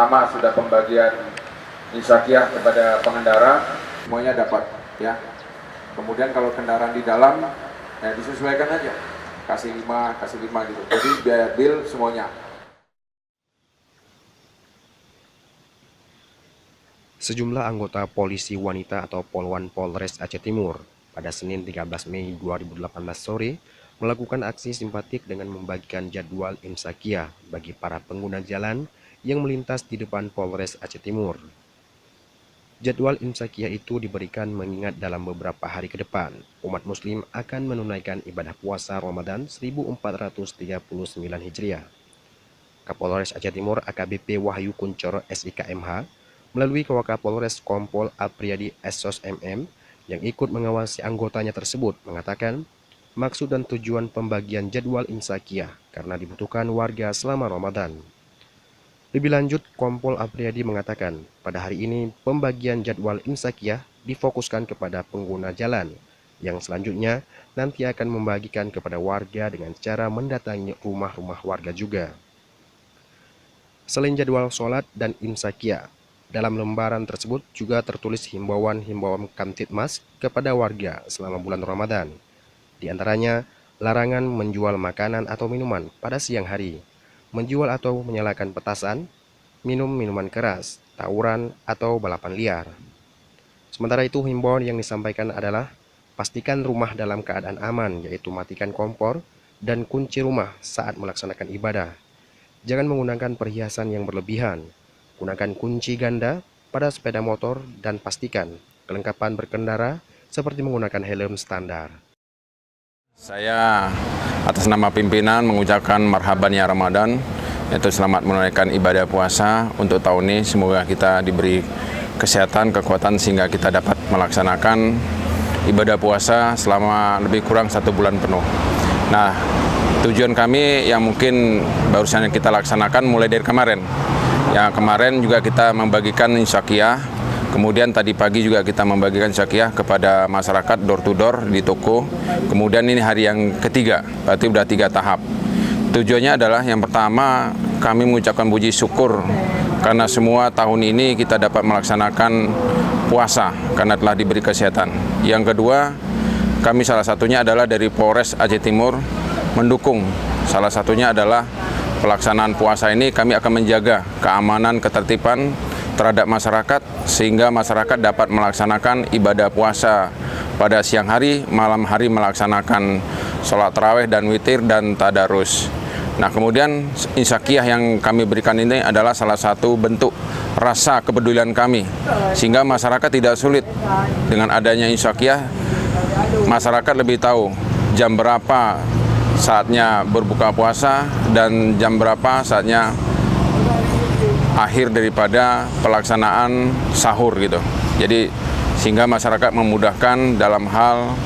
pertama sudah pembagian insakiyah kepada pengendara, semuanya dapat ya. Kemudian kalau kendaraan di dalam ya disesuaikan aja, kasih 5 gitu. Jadi biaya bil semuanya. Sejumlah anggota polisi wanita atau Polwan Polres Aceh Timur pada Senin 13 Mei 2018 sore melakukan aksi simpatik dengan membagikan jadwal imsakiyah bagi para pengguna jalan yang melintas di depan Polres Aceh Timur. Jadwal imsakiyah itu diberikan mengingat dalam beberapa hari ke depan, umat muslim akan menunaikan ibadah puasa Ramadan 1439 Hijriah. Kapolres Aceh Timur AKBP Wahyu Kuncoro SIKMH melalui Wakapolres Kompol Apriyadi Esos MM yang ikut mengawasi anggotanya tersebut mengatakan maksud dan tujuan pembagian jadwal imsakiyah karena dibutuhkan warga selama Ramadan. Lebih lanjut, Kompol Apriyadi mengatakan pada hari ini pembagian jadwal imsakiyah difokuskan kepada pengguna jalan yang selanjutnya nanti akan membagikan kepada warga dengan cara mendatangi rumah-rumah warga juga. Selain jadwal sholat dan imsakiyah, dalam lembaran tersebut juga tertulis himbauan-himbauan Kamtibmas kepada warga selama bulan Ramadan. Di antaranya, larangan menjual makanan atau minuman pada siang hari, menjual atau menyalakan petasan, minum minuman keras, tawuran, atau balapan liar. Sementara itu, himbauan yang disampaikan adalah pastikan rumah dalam keadaan aman, yaitu matikan kompor dan kunci rumah saat melaksanakan ibadah. Jangan menggunakan perhiasan yang berlebihan. Gunakan kunci ganda pada sepeda motor dan pastikan kelengkapan berkendara seperti menggunakan helm standar. Saya atas nama pimpinan mengucapkan marhaban ya Ramadan, yaitu selamat menunaikan ibadah puasa untuk tahun ini. Semoga kita diberi kesehatan, kekuatan sehingga kita dapat melaksanakan ibadah puasa selama lebih kurang 1 bulan penuh. Nah, tujuan kami yang mungkin barusan kita laksanakan mulai dari kemarin. Yang kemarin juga kita membagikan insakiyah, kemudian tadi pagi juga kita membagikan insakiyah kepada masyarakat door to door di toko. Kemudian ini hari yang ketiga, berarti sudah 3 tahap. Tujuannya adalah yang pertama kami mengucapkan puji syukur karena semua tahun ini kita dapat melaksanakan puasa karena telah diberi kesehatan. Yang kedua, kami salah satunya adalah dari Polres Aceh Timur mendukung. Salah satunya adalah pelaksanaan puasa ini kami akan menjaga keamanan, ketertiban terhadap masyarakat sehingga masyarakat dapat melaksanakan ibadah puasa pada siang hari, malam hari melaksanakan sholat tarawih dan witir dan tadarus. Nah, kemudian insakiyah yang kami berikan ini adalah salah satu bentuk rasa kepedulian kami sehingga masyarakat tidak sulit dengan adanya insakiyah. Masyarakat lebih tahu jam berapa saatnya berbuka puasa dan jam berapa saatnya akhir daripada pelaksanaan sahur gitu. Jadi sehingga masyarakat memudahkan dalam hal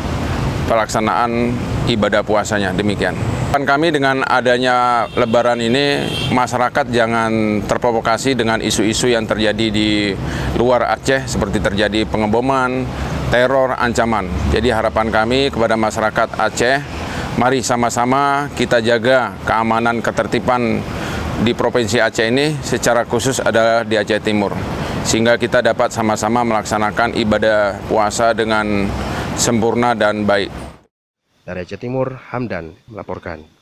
pelaksanaan ibadah puasanya, demikian. Kami dengan adanya lebaran ini, masyarakat jangan terprovokasi dengan isu-isu yang terjadi di luar Aceh seperti terjadi pengeboman, teror, ancaman. Jadi harapan kami kepada masyarakat Aceh, mari sama-sama kita jaga keamanan ketertiban di Provinsi Aceh ini, secara khusus adalah di Aceh Timur. Sehingga kita dapat sama-sama melaksanakan ibadah puasa dengan sempurna dan baik. Dari Aceh Timur, Hamdan melaporkan.